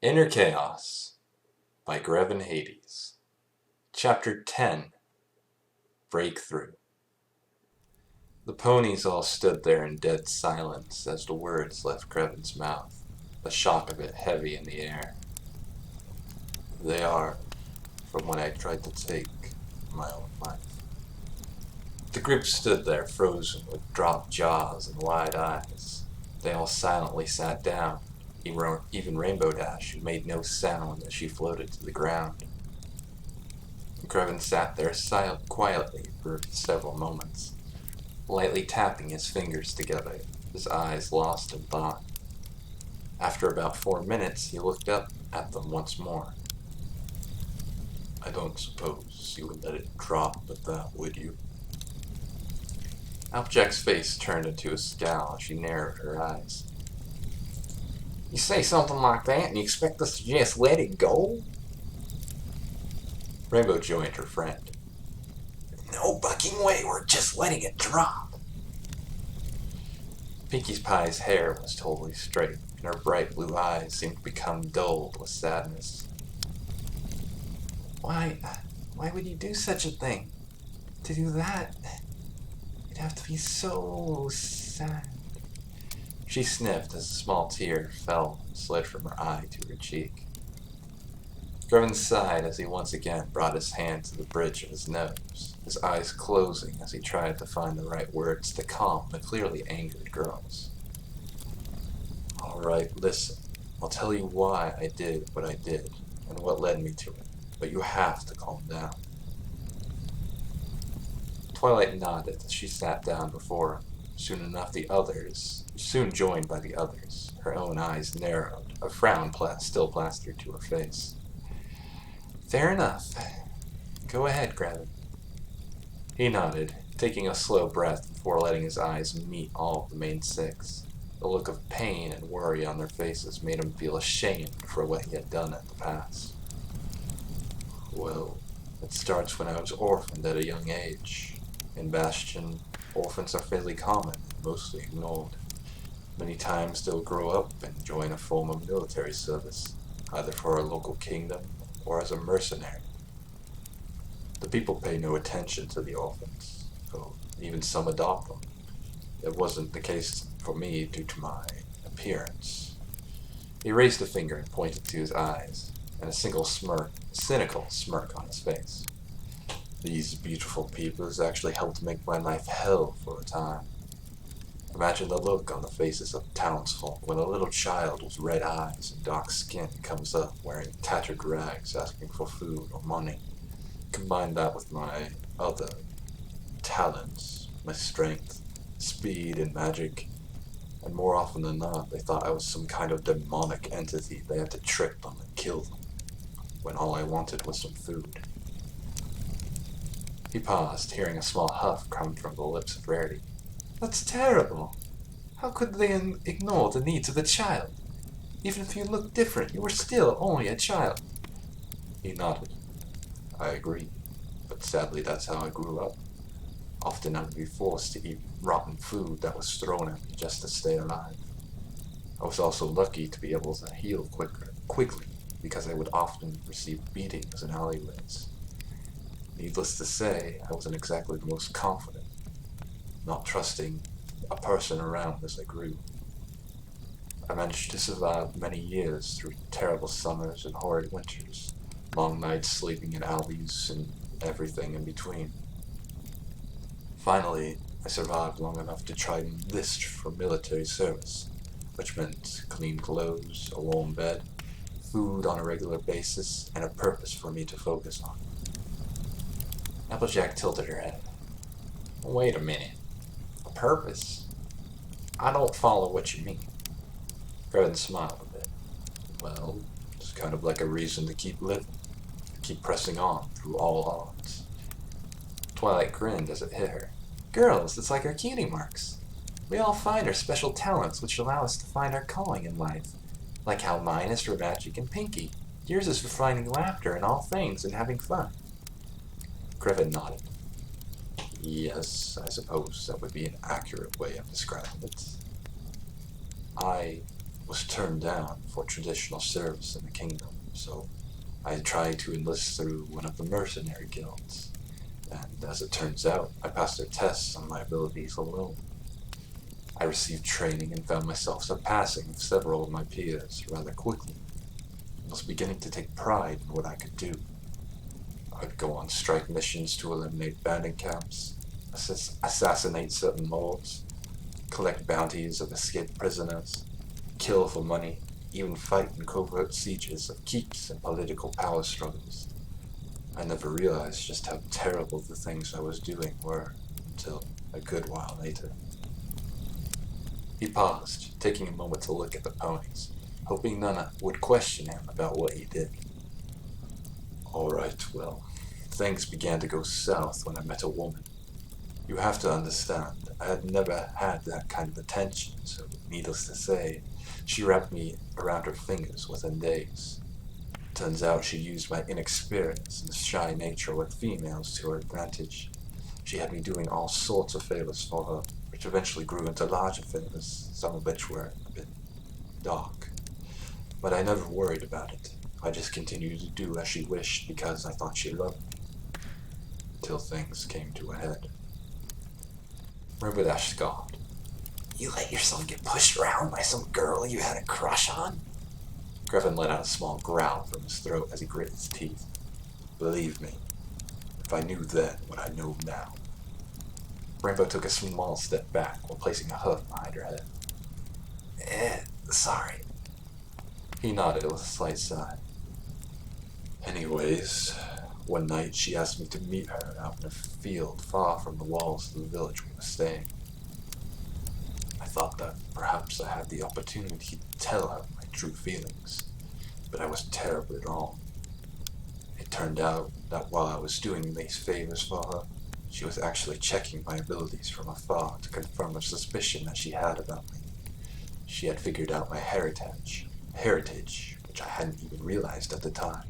Inner Chaos by Grevin Chapter 10 Breakthrough. The ponies all stood there in dead silence as the words left Grevin's mouth, the shock of it heavy in the air. They are from what I tried to take my own life. The group stood there frozen with dropped jaws and wide eyes. They all silently sat down, even Rainbow Dash, who made no sound as she floated to the ground. Grevin sat there quietly for several moments, lightly tapping his fingers together, his eyes lost in thought. After about 4 minutes, he looked up at them once more. I don't suppose you would let it drop at that, would you? Applejack's face turned into a scowl as she narrowed her eyes. You say something like that and you expect us to just let it go? Rainbow joined her friend. No bucking way, we're just letting it drop. Pinkie Pie's hair was totally straight, and her bright blue eyes seemed to become dulled with sadness. Why would you do such a thing? To do that, you'd have to be so sad. She sniffed as a small tear fell and slid from her eye to her cheek. Grevin sighed as he once again brought his hand to the bridge of his nose, his eyes closing as he tried to find the right words to calm the clearly angered girls. All right, listen. I'll tell you why I did what I did and what led me to it, but you have to calm down. Twilight nodded as she sat down before him. Soon joined by the others, her own eyes narrowed, a frown still plastered to her face. Fair enough. Go ahead, Grevin. He nodded, taking a slow breath before letting his eyes meet all of the main six. The look of pain and worry on their faces made him feel ashamed for what he had done in the past. Well, it starts when I was orphaned at a young age. In Bastion, orphans are fairly common, mostly ignored. Many times they'll grow up and join a form of military service, either for a local kingdom or as a mercenary. The people pay no attention to the orphans, though even some adopt them. It wasn't the case for me due to my appearance. He raised a finger and pointed to his eyes, and a cynical smirk on his face. These beautiful peoples actually helped make my life hell for a time. Imagine the look on the faces of townsfolk when a little child with red eyes and dark skin comes up wearing tattered rags asking for food or money. Combine that with my other talents, my strength, speed, and magic, and more often than not, they thought I was some kind of demonic entity they had to trick them and kill them, when all I wanted was some food. He paused, hearing a small huff come from the lips of Rarity. That's terrible. How could they ignore the needs of a child? Even if you looked different, you were still only a child. He nodded. I agree, but sadly that's how I grew up. Often I would be forced to eat rotten food that was thrown at me just to stay alive. I was also lucky to be able to heal quickly, because I would often receive beatings in alleyways. Needless to say, I wasn't exactly the most confident, not trusting a person around as I grew. I managed to survive many years through terrible summers and horrid winters, long nights sleeping in alleys and everything in between. Finally, I survived long enough to try and enlist for military service, which meant clean clothes, a warm bed, food on a regular basis, and a purpose for me to focus on. Applejack tilted her head. Wait a minute. A purpose? I don't follow what you mean. Grevin smiled a bit. Well, it's kind of like a reason to keep living, keep pressing on through all odds. Twilight grinned as it hit her. Girls, it's like our cutie marks. We all find our special talents which allow us to find our calling in life. Like how mine is for magic and Pinkie. Yours is for finding laughter in all things and having fun. Grevin nodded. Yes, I suppose that would be an accurate way of describing it. I was turned down for traditional service in the kingdom, so I tried to enlist through one of the mercenary guilds, and as it turns out, I passed their tests on my abilities alone. I received training and found myself surpassing several of my peers rather quickly, and was beginning to take pride in what I could do. I would go on strike missions to eliminate bandit camps, assassinate certain lords, collect bounties of escaped prisoners, kill for money, even fight in covert sieges of keeps and political power struggles. I never realized just how terrible the things I was doing were until a good while later. He paused, taking a moment to look at the ponies, hoping none would question him about what he did. All right, well, things began to go south when I met a woman. You have to understand, I had never had that kind of attention, so needless to say, she wrapped me around her fingers within days. Turns out she used my inexperience and shy nature with females to her advantage. She had me doing all sorts of favors for her, which eventually grew into larger favors, some of which were a bit dark. But I never worried about it. I just continued to do as she wished because I thought she loved me. Till things came to a head. Riverdale scoffed. You let yourself get pushed around by some girl you had a crush on? Grevin let out a small growl from his throat as he grit his teeth. Believe me, if I knew then what I know now. Rainbow took a small step back while placing a hoof behind her head. Sorry. He nodded with a slight sigh. Anyways, one night she asked me to meet her out in a field far from the walls of the village we were staying. I thought that perhaps I had the opportunity to tell her my true feelings, but I was terribly wrong. It turned out that while I was doing these favors for her, she was actually checking my abilities from afar to confirm a suspicion that she had about me. She had figured out my heritage, which I hadn't even realized at the time.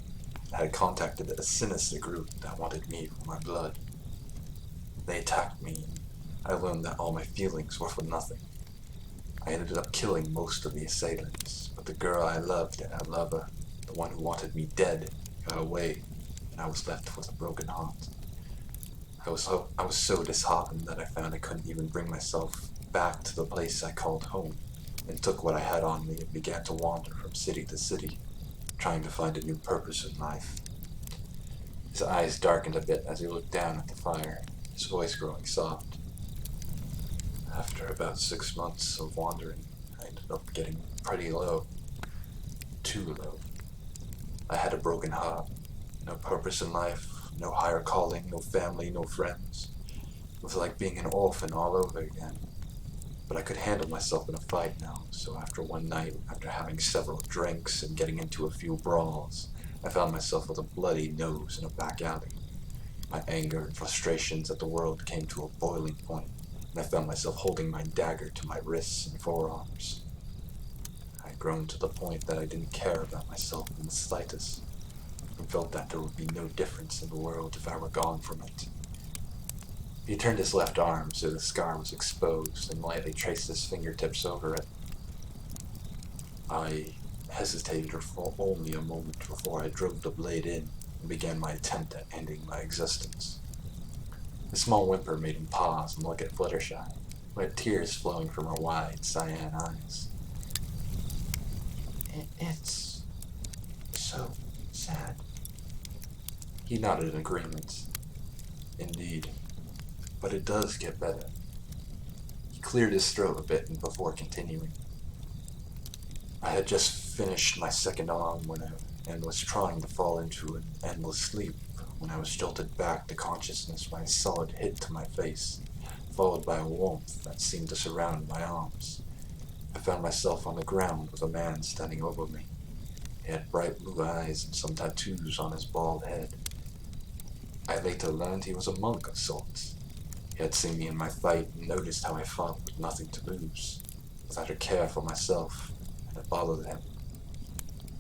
I had contacted a sinister group that wanted me for my blood. They attacked me, and I learned that all my feelings were for nothing. I ended up killing most of the assailants, but the girl I loved and her lover, the one who wanted me dead, got away, and I was left with a broken heart. I was so disheartened that I found I couldn't even bring myself back to the place I called home, and took what I had on me and began to wander from city to city, trying to find a new purpose in life. His eyes darkened a bit as he looked down at the fire, his voice growing soft. After about 6 months of wandering, I ended up getting pretty low. Too low. I had a broken heart, no purpose in life, no higher calling, no family, no friends. It was like being an orphan all over again. But I could handle myself in a fight now, so after one night, after having several drinks and getting into a few brawls, I found myself with a bloody nose in a back alley. My anger and frustrations at the world came to a boiling point, and I found myself holding my dagger to my wrists and forearms. I had grown to the point that I didn't care about myself in the slightest, and felt that there would be no difference in the world if I were gone from it. He turned his left arm so the scar was exposed and lightly traced his fingertips over it. I hesitated for only a moment before I drove the blade in and began my attempt at ending my existence. The small whimper made him pause and look at Fluttershy, who had tears flowing from her wide cyan eyes. It's so sad. He nodded in agreement. Indeed. But it does get better. He cleared his throat a bit before continuing. I had just finished my second arm and was trying to fall into an endless sleep when I was jolted back to consciousness by a solid hit to my face, followed by a warmth that seemed to surround my arms. I found myself on the ground with a man standing over me. He had bright blue eyes and some tattoos on his bald head. I later learned he was a monk of sorts. He had seen me in my fight and noticed how I fought with nothing to lose, without a care for myself, and it bothered him.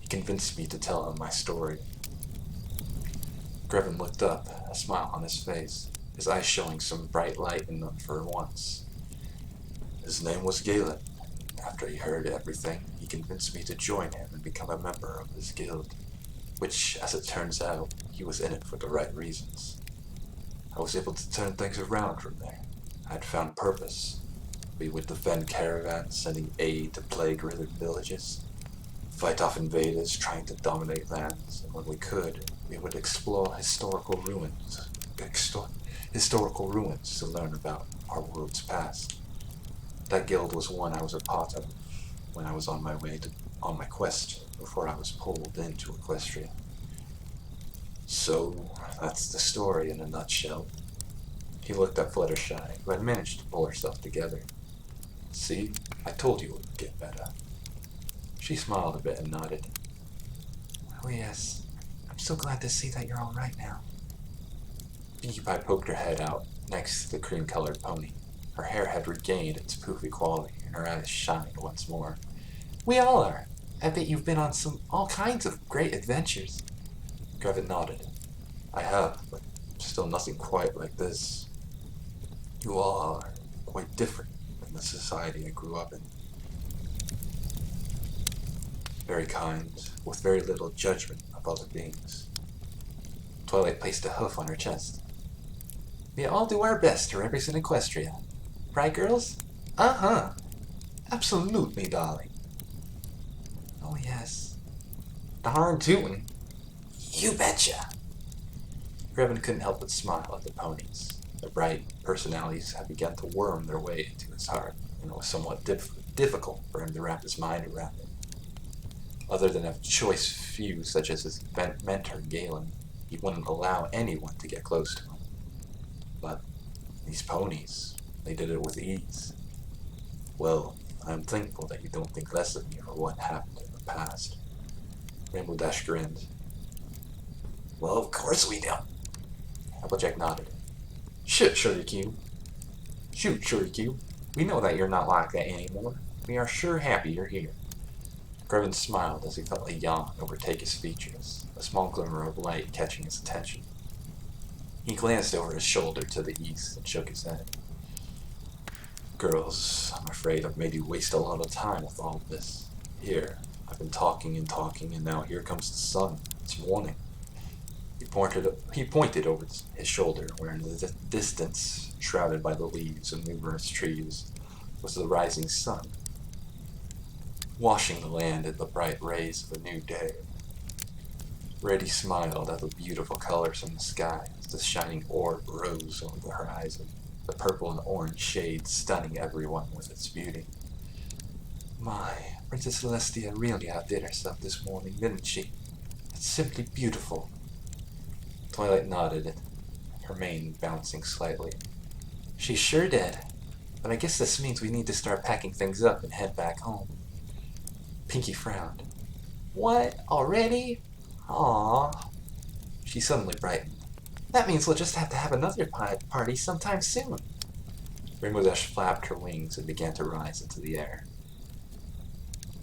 He convinced me to tell him my story. Grevin looked up, a smile on his face, his eyes showing some bright light in them for once. His name was Galen, and after he heard everything, he convinced me to join him and become a member of his guild, which, as it turns out, he was in it for the right reasons. I was able to turn things around from there. I had found purpose. We would defend caravans, sending aid to plague-ridden villages, fight off invaders trying to dominate lands, and when we could, we would explore historical ruins to learn about our world's past. That guild was one I was a part of when I was on my quest before I was pulled into Equestria. So, that's the story in a nutshell. He looked at Fluttershy, who had managed to pull herself together. See, I told you it would get better. She smiled a bit and nodded. Oh yes, I'm so glad to see that you're all right now. Pinkie Pie poked her head out next to the cream-colored pony. Her hair had regained its poofy quality, and her eyes shined once more. We all are. I bet you've been on all kinds of great adventures. Grevin nodded. I have, but still nothing quite like this. You all are quite different than the society I grew up in. Very kind, with very little judgment of other beings. Twilight placed a hoof on her chest. We all do our best to represent Equestria. Right, girls? Uh-huh. Absolutely, darling. Oh, yes. Darn tootin'. You betcha. Grevin couldn't help but smile at the ponies. Their bright personalities had begun to worm their way into his heart, and it was somewhat difficult for him to wrap his mind around it. Other than a choice few such as his mentor Galen, he wouldn't allow anyone to get close to him. But these ponies, they did it with ease. Well, I'm thankful that you don't think less of me for what happened in the past. Rainbow Dash grinned. Well, of course we don't. Applejack nodded. Shoot, Shuriku. We know that you're not like that anymore. We are sure happy you're here. Grevin smiled as he felt a yawn overtake his features, a small glimmer of light catching his attention. He glanced over his shoulder to the east and shook his head. Girls, I'm afraid I've made you waste a lot of time with all of this. Here, I've been talking, and now here comes the sun. It's morning. He pointed over his shoulder, where in the distance, shrouded by the leaves of numerous trees, was the rising sun, washing the land in the bright rays of a new day. Reddy smiled at the beautiful colors in the sky as the shining orb rose over the horizon, the purple and orange shades stunning everyone with its beauty. My, Princess Celestia really outdid herself this morning, didn't she? It's simply beautiful. Twilight nodded, her mane bouncing slightly. She sure did, but I guess this means we need to start packing things up and head back home. Pinkie frowned. What? Already? Aww. She suddenly brightened. That means we'll just have to have another party sometime soon. Rainbow Dash flapped her wings and began to rise into the air.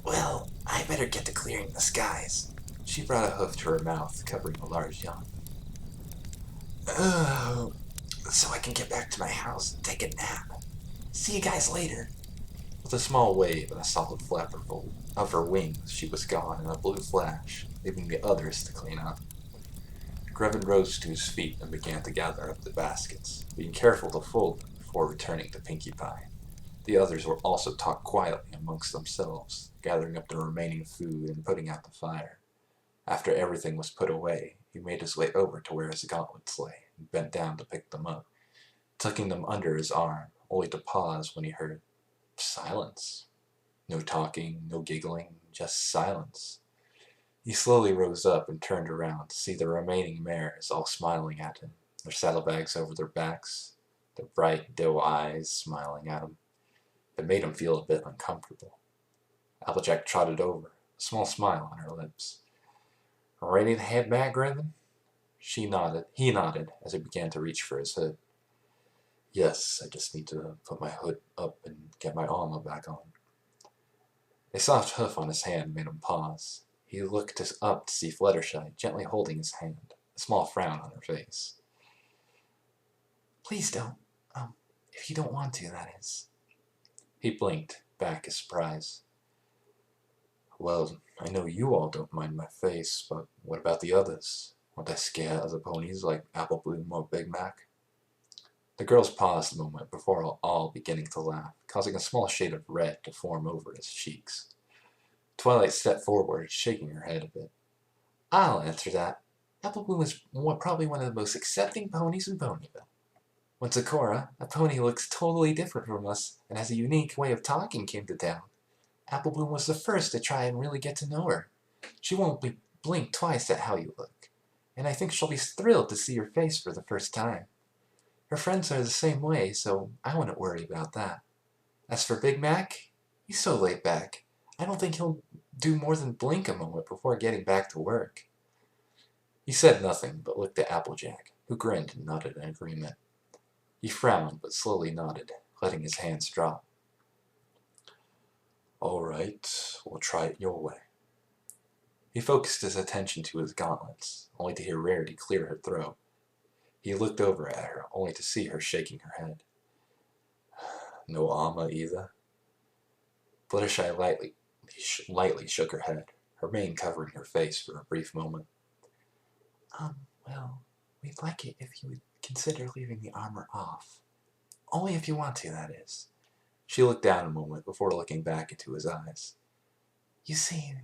Well, I better get to clearing the skies. She brought a hoof to her mouth, covering a large yawn. Oh, so I can get back to my house and take a nap. See you guys later. With a small wave and a solid flap of her wings, she was gone in a blue flash, leaving the others to clean up. Grevin rose to his feet and began to gather up the baskets, being careful to fold them before returning to Pinkie Pie. The others were also talked quietly amongst themselves, gathering up the remaining food and putting out the fire. After everything was put away, he made his way over to where his gauntlets lay and bent down to pick them up, tucking them under his arm, only to pause when he heard silence. No talking, no giggling, just silence. He slowly rose up and turned around to see the remaining mares all smiling at him, their saddlebags over their backs, their bright doe eyes smiling at him. It made him feel a bit uncomfortable. Applejack trotted over, a small smile on her lips. Ready to head back, Grevin? He nodded as he began to reach for his hood. Yes, I just need to put my hood up and get my armor back on. A soft hoof on his hand made him pause. He looked up to see Fluttershy gently holding his hand, a small frown on her face. Please don't. If you don't want to, that is. He blinked, back his surprise. Well, I know you all don't mind my face, but what about the others? Won't they scare other ponies like Apple Bloom or Big Mac? The girls paused a moment before all beginning to laugh, causing a small shade of red to form over his cheeks. Twilight stepped forward, shaking her head a bit. I'll answer that. Apple Bloom is probably one of the most accepting ponies in Ponyville. When Sakura, a pony who looks totally different from us and has a unique way of talking, came to town, Apple Bloom was the first to try and really get to know her. She won't blink twice at how you look, and I think she'll be thrilled to see your face for the first time. Her friends are the same way, so I wouldn't worry about that. As for Big Mac, he's so laid back. I don't think he'll do more than blink a moment before getting back to work. He said nothing, but looked at Applejack, who grinned and nodded in agreement. He frowned, but slowly nodded, letting his hands drop. All right, we'll try it your way. He focused his attention to his gauntlets, only to hear Rarity clear her throat. He looked over at her, only to see her shaking her head. No armor either? Fluttershy lightly shook her head, her mane covering her face for a brief moment. Well, we'd like it if you would consider leaving the armor off. Only if you want to, that is. She looked down a moment before looking back into his eyes. You see,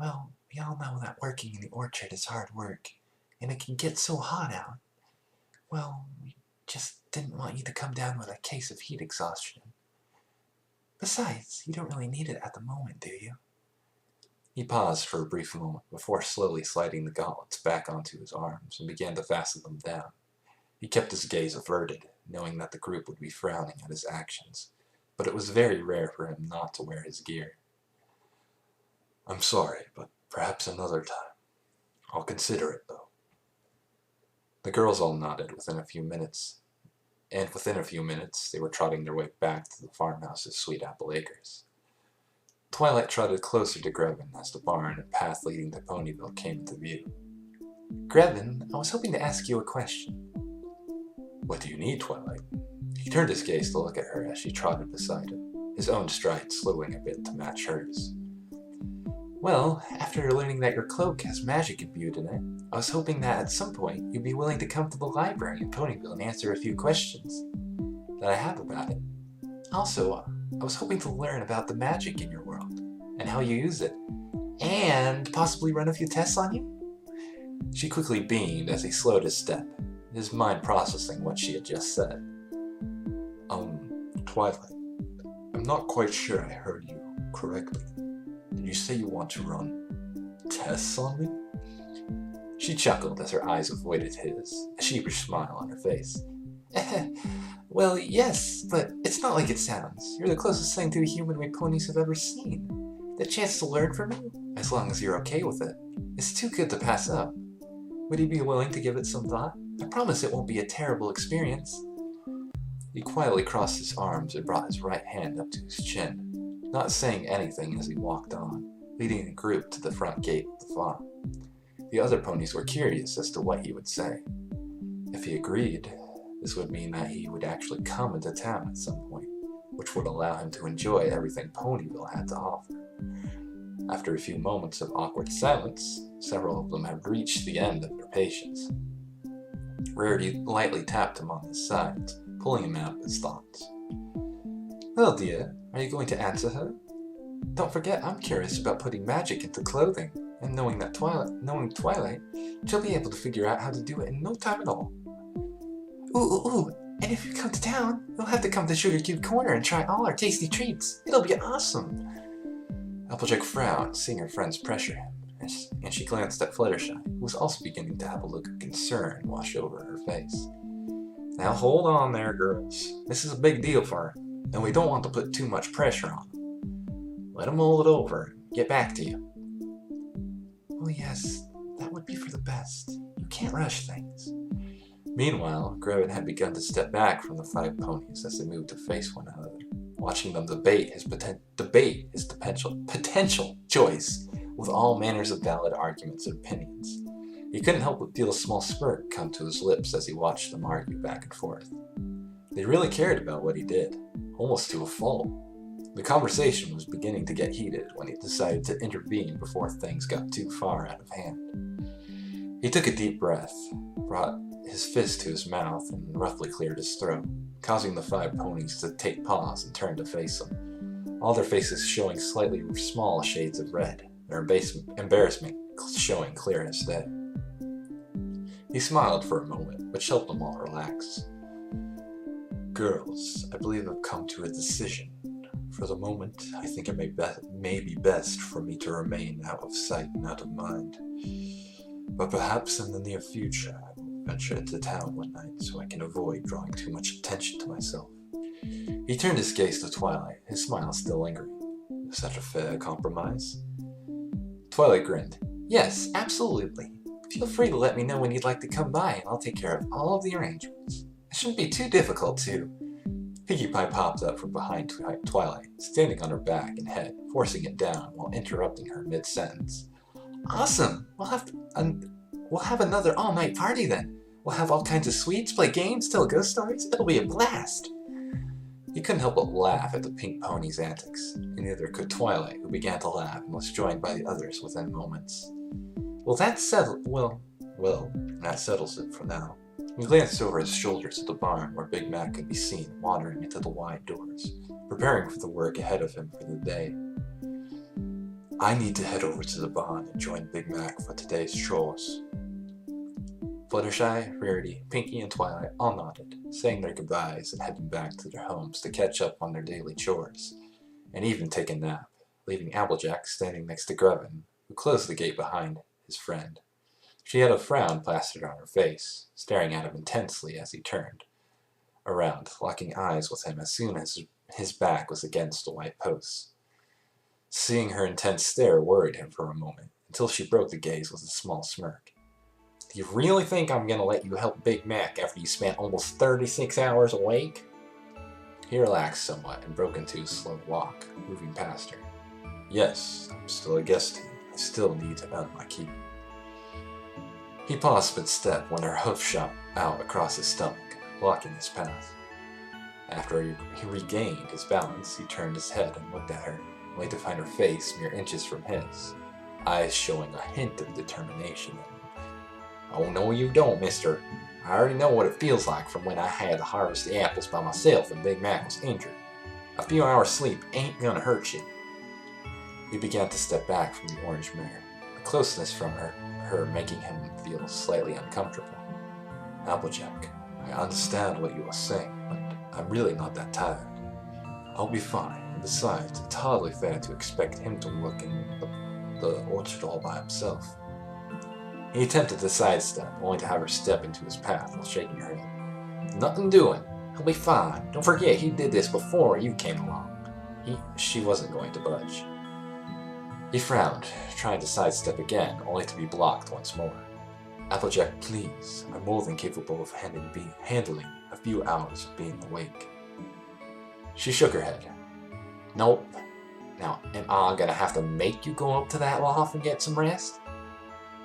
well, we all know that working in the orchard is hard work, and it can get so hot out. Well, we just didn't want you to come down with a case of heat exhaustion. Besides, you don't really need it at the moment, do you? He paused for a brief moment before slowly sliding the gauntlets back onto his arms and began to fasten them down. He kept his gaze averted, knowing that the group would be frowning at his actions, but it was very rare for him not to wear his gear. I'm sorry, but perhaps another time. I'll consider it, though. The girls all nodded within a few minutes, and within a few minutes they were trotting their way back to the farmhouse's Sweet Apple Acres. Twilight trotted closer to Grevin as the barn and path leading to Ponyville came into view. Grevin, I was hoping to ask you a question. What do you need, Twilight? He turned his gaze to look at her as she trotted beside him, his own stride slowing a bit to match hers. Well, after learning that your cloak has magic imbued in it, I was hoping that at some point you'd be willing to come to the library in Ponyville and answer a few questions that I have about it. Also, I was hoping to learn about the magic in your world, and how you use it, and possibly run a few tests on you? She quickly beamed as he slowed his step, his mind processing what she had just said. Twilight, I'm not quite sure I heard you correctly. Did you say you want to run tests on me? She chuckled as her eyes avoided his, a sheepish smile on her face. Well, yes, but it's not like it sounds. You're the closest thing to a human we ponies have ever seen. The chance to learn from you, as long as you're okay with it, is too good to pass up. Would you be willing to give it some thought? I promise it won't be a terrible experience. He quietly crossed his arms and brought his right hand up to his chin, not saying anything as he walked on, leading the group to the front gate of the farm. The other ponies were curious as to what he would say. If he agreed, this would mean that he would actually come into town at some point, which would allow him to enjoy everything Ponyville had to offer. After a few moments of awkward silence, several of them had reached the end of their patience. Rarity lightly tapped him on his sides, pulling him out of his thoughts. Well, dear, are you going to answer her? Don't forget, I'm curious about putting magic into clothing, and knowing Twilight, she'll be able to figure out how to do it in no time at all. Ooh, and if you come to town, you'll have to come to Sugar Cube Corner and try all our tasty treats. It'll be awesome. Applejack frowned, seeing her friends pressure him, and she glanced at Fluttershy, who was also beginning to have a look of concern wash over her face. Now hold on there, girls. This is a big deal for her, and we don't want to put too much pressure on them. Let them mull it over and get back to you. Oh yes, that would be for the best. You can't rush things. Meanwhile, Grevin had begun to step back from the 5 ponies as they moved to face one another, watching them debate his potential choice with all manners of valid arguments and opinions. He couldn't help but feel a small smirk come to his lips as he watched them argue back and forth. They really cared about what he did, almost to a fault. The conversation was beginning to get heated when he decided to intervene before things got too far out of hand. He took a deep breath, brought his fist to his mouth, and roughly cleared his throat, causing the 5 ponies to take pause and turn to face him, all their faces showing slightly small shades of red, their embarrassment showing clear as day. He smiled for a moment, which helped them all relax. Girls, I believe I've come to a decision. For the moment, I think it may be best for me to remain out of sight and out of mind. But perhaps in the near future, I will venture into town one night so I can avoid drawing too much attention to myself. He turned his gaze to Twilight, his smile still lingering. Is that a fair compromise? Twilight grinned. Yes, absolutely. Feel free to let me know when you'd like to come by, and I'll take care of all of the arrangements. It shouldn't be too difficult, too. Pinkie Pie popped up from behind Twilight, standing on her back and head, forcing it down while interrupting her mid-sentence. Awesome! We'll have another all-night party then. We'll have all kinds of sweets, play games, tell ghost stories. It'll be a blast! He couldn't help but laugh at the pink pony's antics, and neither could Twilight, who began to laugh and was joined by the others within moments. Well, that settles it for now. He glanced over his shoulders at the barn where Big Mac could be seen wandering into the wide doors, preparing for the work ahead of him for the day. I need to head over to the barn and join Big Mac for today's chores. Fluttershy, Rarity, Pinkie, and Twilight all nodded, saying their goodbyes and heading back to their homes to catch up on their daily chores, and even take a nap, leaving Applejack standing next to Grevin, who closed the gate behind his friend. She had a frown plastered on her face, staring at him intensely as he turned around, locking eyes with him as soon as his back was against the white posts. Seeing her intense stare worried him for a moment, until she broke the gaze with a small smirk. Do you really think I'm going to let you help Big Mac after you spent almost 36 hours awake? He relaxed somewhat and broke into a slow walk, moving past her. Yes, I'm still a guest here. I still need to earn my keep. He paused mid-step when her hoof shot out across his stomach, blocking his path. After he regained his balance, he turned his head and looked at her, only to find her face mere inches from his, eyes showing a hint of determination in them. Oh no you don't, mister. I already know what it feels like from when I had to harvest the apples by myself and Big Mac was injured. A few hours sleep ain't gonna hurt you. He began to step back from the orange mare, the closeness from her making him feel slightly uncomfortable. Applejack, I understand what you are saying, but I'm really not that tired. I'll be fine, and besides, it's hardly fair to expect him to work in the orchard all by himself. He attempted to sidestep, only to have her step into his path while shaking her head. Nothing doing. He'll be fine. Don't forget, he did this before you came along. She wasn't going to budge. He frowned, trying to sidestep again, only to be blocked once more. Applejack, please. I'm more than capable of handling a few hours of being awake. She shook her head. Nope. Now, am I gonna have to make you go up to that loft and get some rest?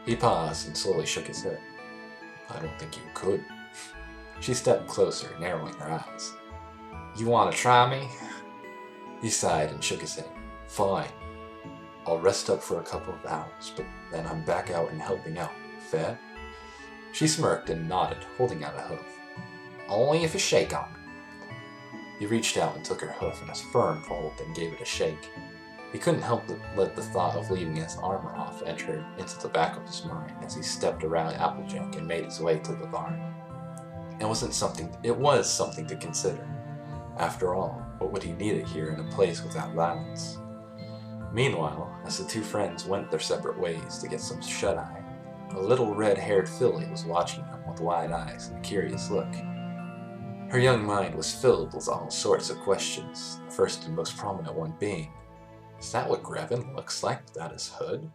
He paused and slowly shook his head. I don't think you could. She stepped closer, narrowing her eyes. You want to try me? He sighed and shook his head. Fine. I'll rest up for a couple of hours, but then I'm back out and helping out. Fair? She smirked and nodded, holding out a hoof. Only if you shake on it. He reached out and took her hoof in a firm hold and gave it a shake. He couldn't help but let the thought of leaving his armor off enter into the back of his mind as he stepped around Applejack and made his way to the barn. It was something to consider. After all, what would he need it here in a place without violence? Meanwhile, as the two friends went their separate ways to get some shut-eye, a little red-haired filly was watching them with wide eyes and a curious look. Her young mind was filled with all sorts of questions, the first and most prominent one being, is that what Grevin looks like without his hood?